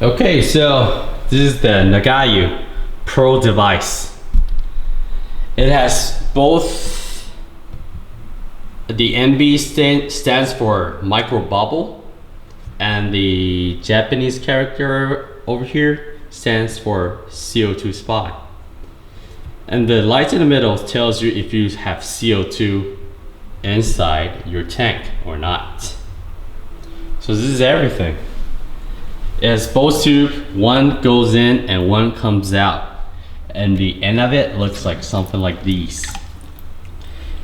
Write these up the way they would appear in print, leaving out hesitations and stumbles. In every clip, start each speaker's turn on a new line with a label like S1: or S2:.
S1: Okay, so this is the Nagayu Pro device. It has both the MB stands for micro bubble, and the Japanese character over here stands for CO2 spot. And the light in the middle tells you if you have CO2 inside your tank or not. So this is everything. It has both tubes, one goes in and one comes out, and the end of it looks like something like these.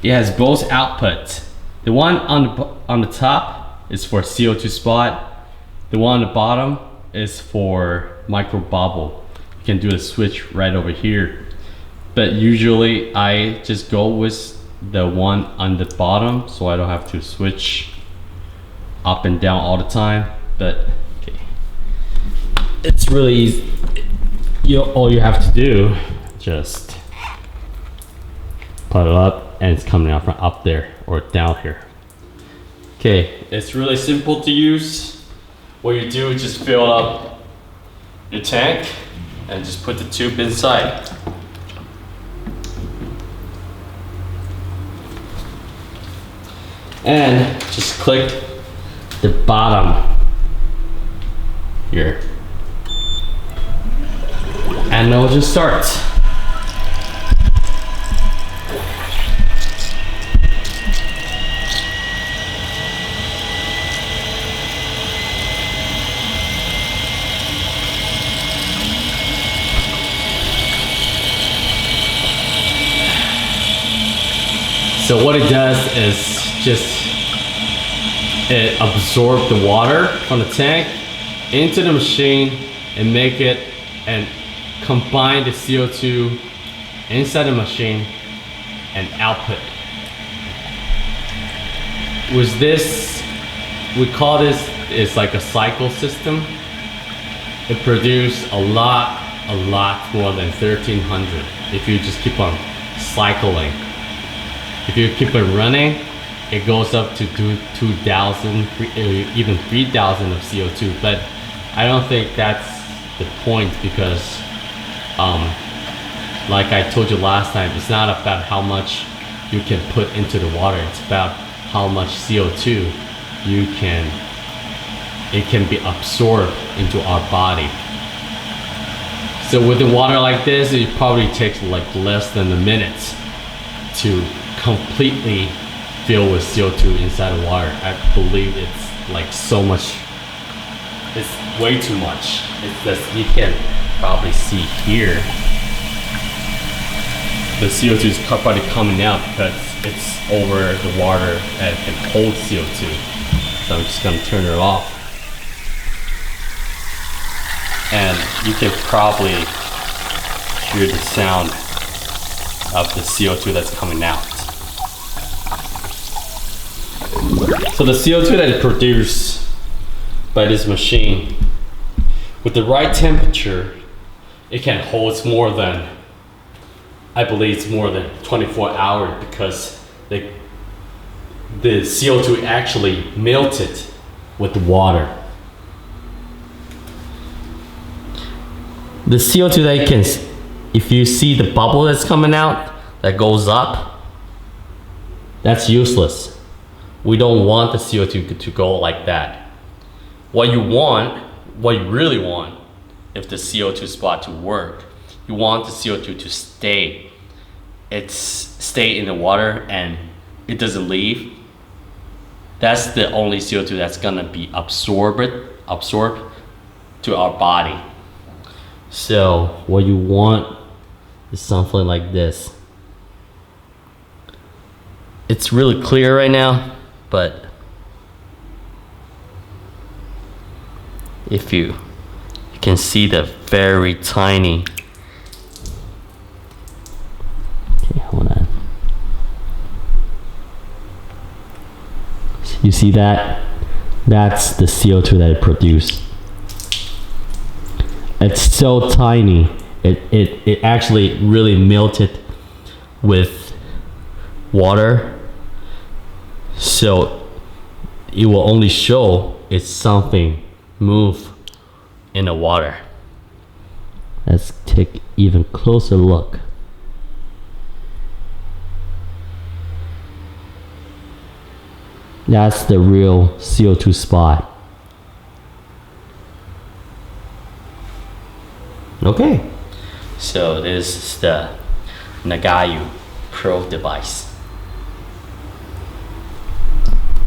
S1: It has both outputs. The one on the top is for CO2 spot. The one on the bottom is for micro bubble. You can do the switch right over here. But usually I just go with the one on the bottom so I don't have to switch up and down all the time. But okay, it's really easy. All you have to do, just put it up and it's coming out from up there or down here. Okay, it's really simple to use. What you do is just fill up your tank and just put the tube inside. And just click the bottom here. And it'll just start. So what it does is it absorbs the water from the tank into the machine and make it and combine the CO2 inside the machine and output. With this, we call this is like a cycle system. It produces a lot more than 1300 if you just keep on cycling. If you keep it running, it goes up to 2,000, even 3,000 of CO2. But I don't think that's the point, because like I told you last time, it's not about how much you can put into the water. It's about how much CO2 it can be absorbed into our body. So with the water like this, it probably takes like less than a minute to completely fill with CO2 inside the water. I believe it's like so much. It's way too much. It's just, you can probably see here, the CO2 is probably coming out because it's over the water and can hold CO2. So I'm just gonna turn it off. And you can probably hear the sound of the CO2 that's coming out. So the CO2 that is produced by this machine, with the right temperature, it can hold more than, I believe it's more than 24 hours, because the CO2 actually melted with the water. The CO2 that you can, if you see the bubble that's coming out, that goes up, that's useless. We don't want the CO2 to go like that. What you really want, if the CO2 spot to work, you want the CO2 to stay. Stay in the water and it doesn't leave. That's the only CO2 that's gonna be absorbed to our body. So what you want is something like this. It's really clear right now, but if you can see the very tiny. Okay, hold on. You see that? That's the CO2 that it produced. It's so tiny. It actually really melted with water, so it will only show if something move in the water. Let's take even closer look. That's the real CO2 spot. Okay, so this is the Nagayu Pro device.